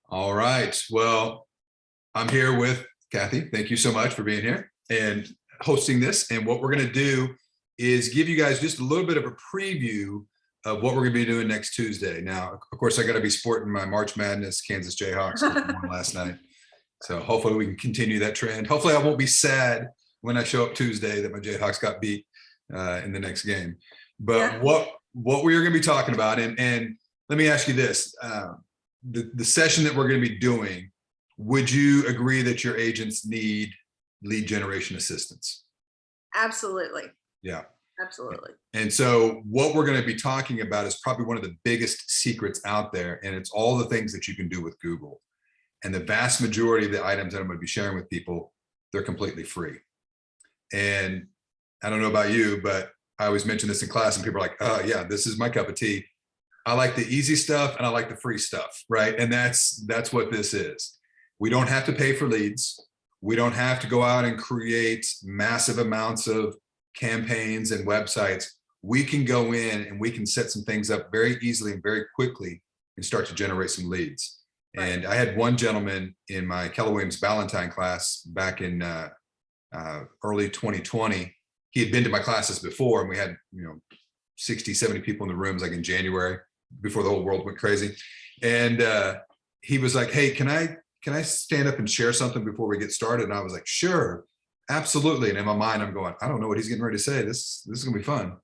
All right. Well, I'm here with Kathy. Thank you so much for being here and hosting this. And what we're going to do is give you guys just a little bit of a preview of what we're going to be doing next Tuesday. Now, of course, I got to be sporting my March Madness Kansas Jayhawks won last night. So hopefully we can continue that trend. Hopefully I won't be sad when I show up Tuesday that my Jayhawks got beat in the next game. But what we are going to be talking about, and let me ask you this. The session that we're going to be doing, would you agree that your agents need lead generation assistance? Absolutely. Yeah. Absolutely. And so what we're going to be talking about is probably one of the biggest secrets out there, and it's all the things that you can do with Google. And the vast majority of the items that I'm going to be sharing with people, they're completely free. And I don't know about you, but I always mention this in class and people are like, oh yeah, this is my cup of tea. I like the easy stuff and I like the free stuff, right? And that's what this is. We don't have to pay for leads. We don't have to go out and create massive amounts of campaigns and websites. We can go in and we can set some things up very easily and very quickly and start to generate some leads. Right. And I had one gentleman in my Keller Williams Valentine class back in early 2020. He had been to my classes before and we had, 60, 70 people in the rooms like in January before the whole world went crazy. And he was like, hey, can I stand up and share something before we get started? And I was like, sure, absolutely. And in my mind, I'm going, I don't know what he's getting ready to say. This is gonna be fun.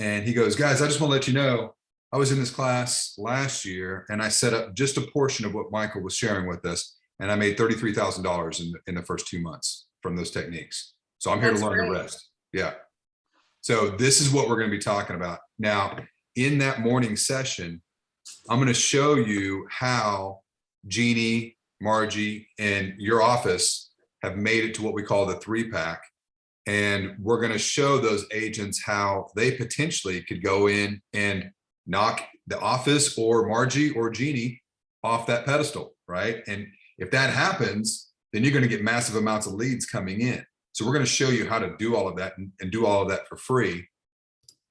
And he goes, guys, I just want to let you know, I was in this class last year and I set up just a portion of what Michael was sharing with us. And I made $33,000 in the first 2 months from those techniques. So I'm here to learn the rest. Yeah. So this is what we're going to be talking about. Now, in that morning session, I'm going to show you how Jeannie, Margie, and your office have made it to what we call the 3-pack. And we're going to show those agents how they potentially could go in and knock the office or Margie or Jeannie off that pedestal, right? And if that happens, then you're going to get massive amounts of leads coming in. So we're going to show you how to do all of that and do all of that for free.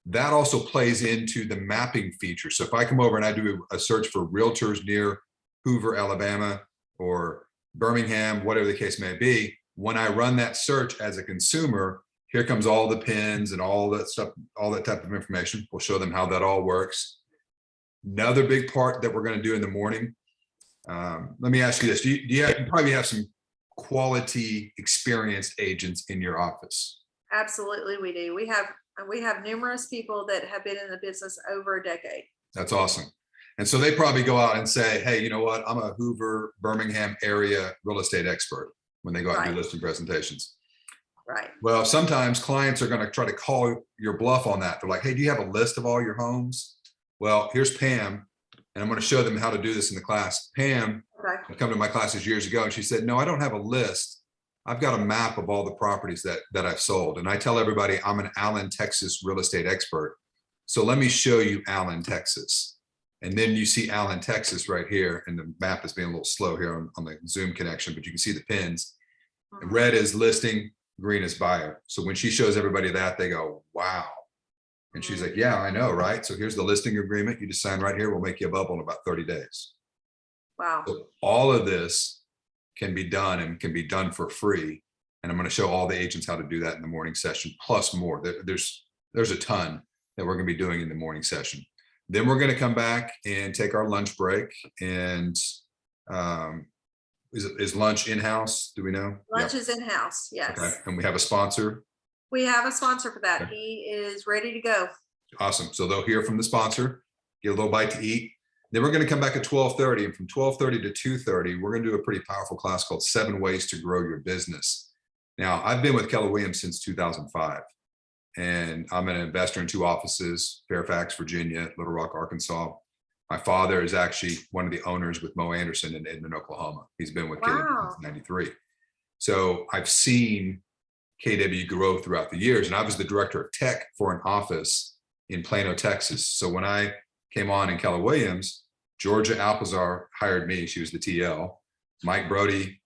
That also plays into the mapping feature. So if I come over and I do a search for realtors near Hoover, Alabama, or Birmingham, whatever the case may be, when I run that search as a consumer, here comes all the pins and all that stuff, all that type of information. We'll show them how that all works. Another big part that we're going to do in the morning. Let me ask you this. You probably have some quality experienced agents in your office? Absolutely, we do. We have numerous people that have been in the business over a decade. That's awesome. And so they probably go out and say, hey, you know what? I'm a Hoover, Birmingham area real estate expert when they go out and do listing presentations. Right. Well, sometimes clients are going to try to call your bluff on that. They're like, hey, do you have a list of all your homes? Well, here's Pam, and I'm going to show them how to do this in the class. Pam come to my classes years ago, and she said, no, I don't have a list. I've got a map of all the properties that I've sold. And I tell everybody I'm an Allen, Texas real estate expert. So let me show you Allen, Texas. And then you see Allen, Texas right here. And the map is being a little slow here on the Zoom connection, but you can see the pins. And red is listing, green is buyer. So when she shows everybody that, they go, wow. And she's like, yeah, I know, right? So here's the listing agreement. You just sign right here. We'll make you a bubble in about 30 days. Wow. So all of this can be done and can be done for free. And I'm going to show all the agents how to do that in the morning session, plus more. There's a ton that we're going to be doing in the morning session. Then we're going to come back and take our lunch break. And is lunch in-house? Do we know? Lunch is in-house, yes. Okay. And we have a sponsor? We have a sponsor for that. Okay. He is ready to go. Awesome. So they'll hear from the sponsor, get a little bite to eat. Then we're going to come back at 12:30, and from 12:30 to 2:30, we're going to do a pretty powerful class called 7 Ways to Grow Your Business. Now, I've been with Keller Williams since 2005, and I'm an investor in 2 offices, Fairfax, Virginia, Little Rock, Arkansas. My father is actually one of the owners with Mo Anderson in Edmond, Oklahoma. He's been with Keller since '93. So I've seen KW grow throughout the years, and I was the director of tech for an office in Plano, Texas. So when I came on in Keller Williams, Georgia Alpazar hired me. She was the TL. Mike Brody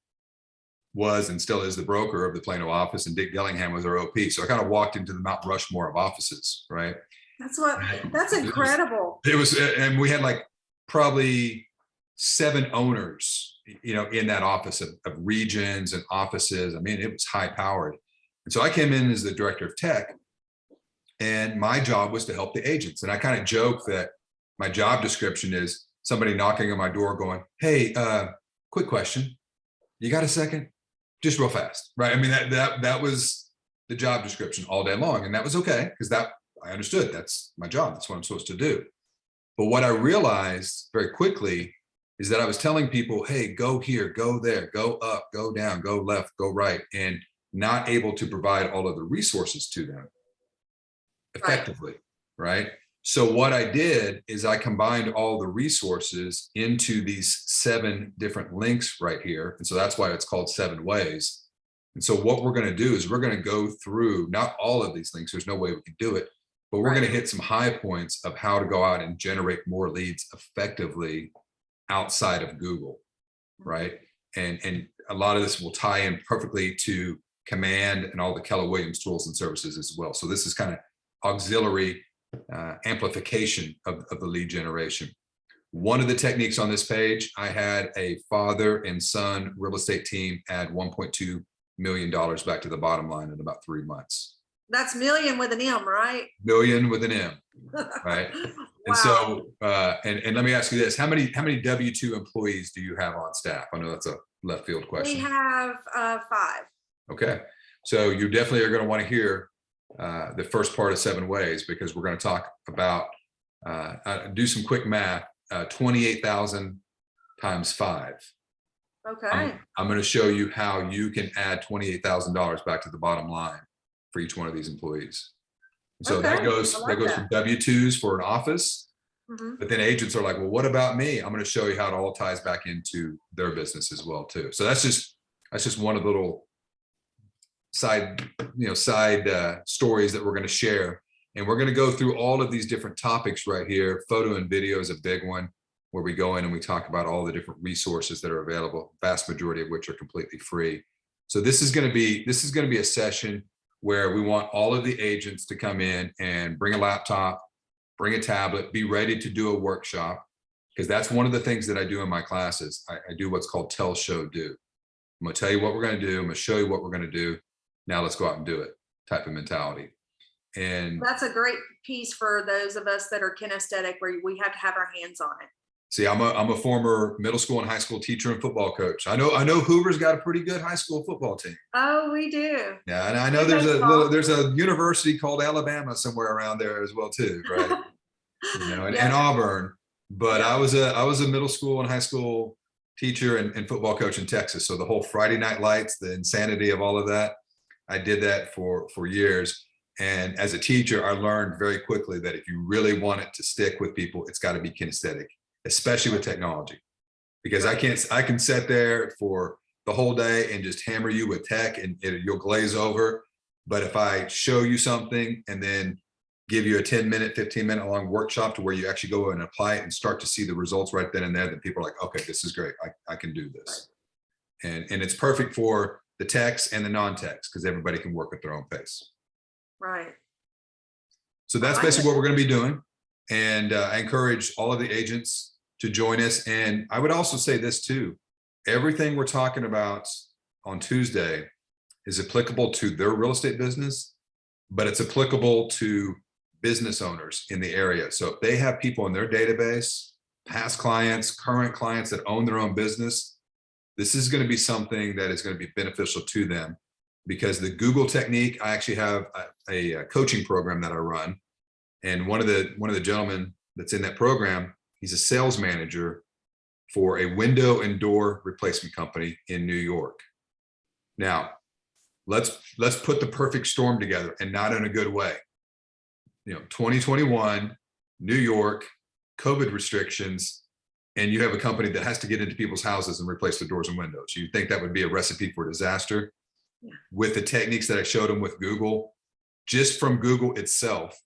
was and still is the broker of the Plano office, and Dick Dillingham was our OP. So I kind of walked into the Mount Rushmore of offices, right? That's incredible. It was, and we had like probably 7 owners, in that office of regions and offices. I mean, it was high powered. And so I came in as the director of tech, and my job was to help the agents. And I kind of joke that my job description is somebody knocking on my door going, "Hey, quick question. You got a second? Just real fast." Right. I mean, that was the job description all day long. And that was okay, because I understood that's my job. That's what I'm supposed to do. But what I realized very quickly is that I was telling people, "Hey, go here, go there, go up, go down, go left, go right," and not able to provide all of the resources to them effectively, right? So what I did is I combined all the resources into these 7 different links right here. And so that's why it's called 7 ways. And so what we're going to do is we're going to go through not all of these links. There's no way we can do it, but we're going to hit some high points of how to go out and generate more leads effectively outside of Google, right? And a lot of this will tie in perfectly to Command and all the Keller Williams tools and services as well. So this is kind of auxiliary amplification of the lead generation. One of the techniques on this page, I had a father and son real estate team add $1.2 million back to the bottom line in about 3 months. That's million with an M, right? Million with an M, right? Wow. And so, and let me ask you this: how many W-2 employees do you have on staff? I know that's a left field question. We have 5. Okay, so you definitely are going to want to hear the first part of 7 ways, because we're going to talk about do some quick math. 28,000 times 5. Okay. I'm going to show you how you can add $28,000 back to the bottom line for each one of these employees. So Okay, that goes I like from W-2s for an office, Mhm. but then agents are like, "Well, what about me?" I'm going to show you how it all ties back into their business as well too. So that's just one of the little side stories that we're going to share. And we're going to go through all of these different topics right here. Photo and video is a big one, where we go in and we talk about all the different resources that are available, vast majority of which are completely free. So this is going to be a session where we want all of the agents to come in and bring a laptop, bring a tablet, be ready to do a workshop, because that's one of the things that I do in my classes. I do what's called tell, show, do. I'm going to tell you what we're going to do. I'm going to show you what we're going to do. Now let's go out and do it type of mentality. And That's a great piece for those of us that are kinesthetic, where we have to have our hands on it. see, I'm a former middle school and high school teacher and football coach. I know Hoover's got a pretty good high school football team. Oh, we do. Yeah, and I know there's a university called Alabama somewhere around there as well too, right? And Auburn. But Yeah. I was a middle school and high school teacher and football coach in Texas. So the whole Friday night lights, the insanity of all of that, I did that for years. And as a teacher, I learned very quickly that if you really want it to stick with people, it's got to be kinesthetic, especially with technology, because I can sit there for the whole day and just hammer you with tech and you'll glaze over. But if I show you something and then give you a 10-minute, 15-minute long workshop to where you actually go and apply it and start to see the results right then and there, then people are like, "Okay, this is great. I can do this." And it's perfect for the techs and the non-techs, because everybody can work at their own pace. Right. So that's basically what we're going to be doing. And I encourage all of the agents to join us. And I would also say this too: everything we're talking about on Tuesday is applicable to their real estate business, but it's applicable to business owners in the area. So if they have people in their database, past clients, current clients that own their own business, this is going to be something that is going to be beneficial to them. Because the Google technique, I actually have a coaching program that I run. And one of the gentlemen that's in that program, he's a sales manager for a window and door replacement company in New York. Now, let's put the perfect storm together, and not in a good way. 2021, New York, COVID restrictions, and you have a company that has to get into people's houses and replace the doors and windows. You think that would be a recipe for disaster? Yeah. With the techniques that I showed him with Google, just from Google itself,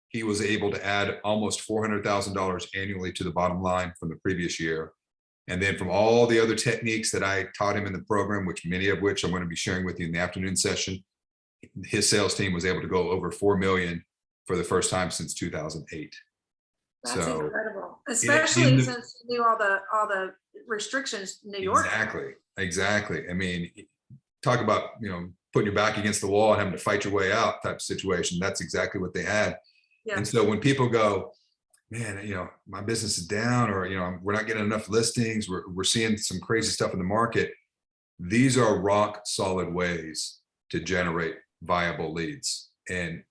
he was able to add almost $400,000 annually to the bottom line from the previous year. And then from all the other techniques that I taught him in the program, which many of which I'm going to be sharing with you in the afternoon session, his sales team was able to go over 4 million for the first time since 2008. That's incredible, especially since you knew all the restrictions New York. Exactly. I mean, talk about, putting your back against the wall and having to fight your way out type of situation. That's exactly what they had. Yeah. And so when people go, man, my business is down, or, we're not getting enough listings, we're seeing some crazy stuff in the market. These are rock solid ways to generate viable leads. And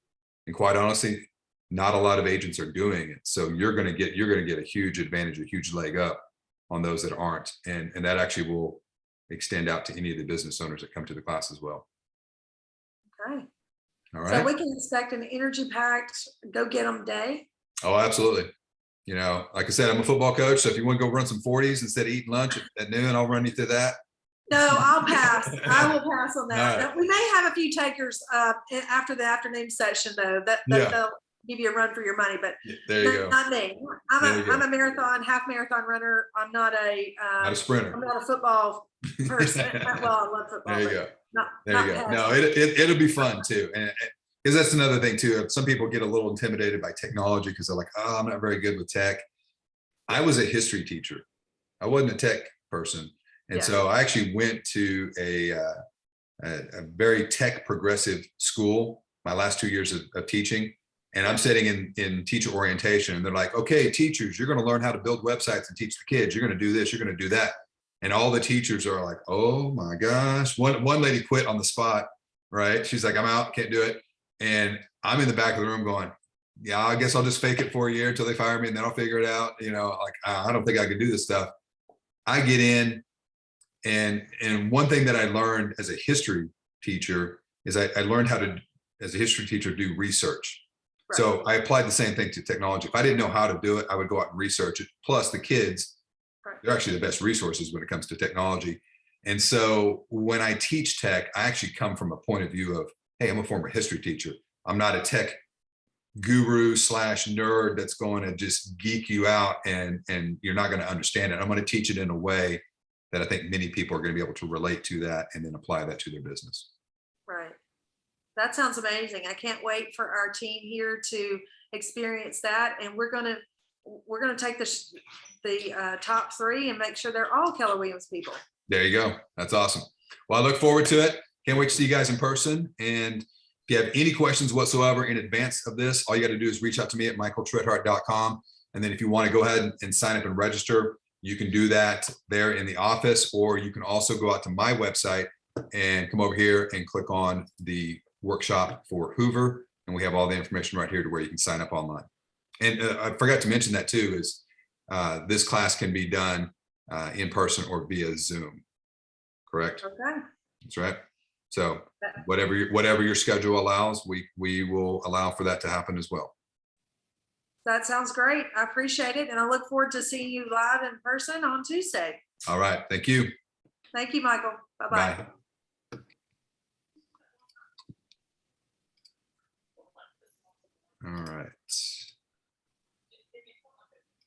quite honestly, not a lot of agents are doing it. So you're going to get a huge advantage, a huge leg up on those that aren't. And that actually will extend out to any of the business owners that come to the class as well. Okay. All right. So we can expect an energy packed, go get them day. Oh, absolutely. Like I said, I'm a football coach. So if you want to go run some 40s instead of eating lunch at noon, I'll run you through that. No, I'll pass. I will pass on that. Right. We may have a few takers after the afternoon session, though, that they'll give you a run for your money, but there you go. Not me. I'm a marathon, half marathon runner. I'm not a sprinter. I'm not a football person. Well, I love football. There you go. There you go. No, it'll be fun too. And because that's another thing too. Some people get a little intimidated by technology because they're like, oh, I'm not very good with tech. I was a history teacher. I wasn't a tech person. And so I actually went to a very tech progressive school my last 2 years of teaching. And I'm sitting in teacher orientation, and they're like, okay, teachers, you're going to learn how to build websites and teach the kids. You're going to do this, you're going to do that. And all the teachers are like, oh my gosh. One lady quit on the spot, right? She's like, I'm out, can't do it. And I'm in the back of the room going, yeah, I guess I'll just fake it for a year until they fire me, and then I'll figure it out. Like, I don't think I can do this stuff. I get in, and one thing that I learned as a history teacher is I learned how to, as a history teacher, do research. Right. So I applied the same thing to technology. If I didn't know how to do it, I would go out and research it. Plus the kids, they're actually the best resources when it comes to technology. And so when I teach tech, I actually come from a point of view of, hey, I'm a former history teacher. I'm not a tech guru / nerd that's going to just geek you out and you're not going to understand it. I'm going to teach it in a way that I think many people are going to be able to relate to that and then apply that to their business. Right. That sounds amazing. I can't wait for our team here to experience that. And we're going to take the top 3 and make sure they're all Keller Williams people. There you go. That's awesome. Well, I look forward to it. Can't wait to see you guys in person. And if you have any questions whatsoever in advance of this, all you got to do is reach out to me at michaeltreadhart.com. And then if you want to go ahead and sign up and register, you can do that there in the office, or you can also go out to my website and come over here and click on the workshop for Hoover. And we have all the information right here to where you can sign up online. And I forgot to mention that too, is this class can be done in person or via Zoom. Correct? Okay. That's right. So whatever your schedule allows, we will allow for that to happen as well. That sounds great. I appreciate it. And I look forward to seeing you live in person on Tuesday. All right. Thank you. Thank you, Michael. Bye-bye. Bye.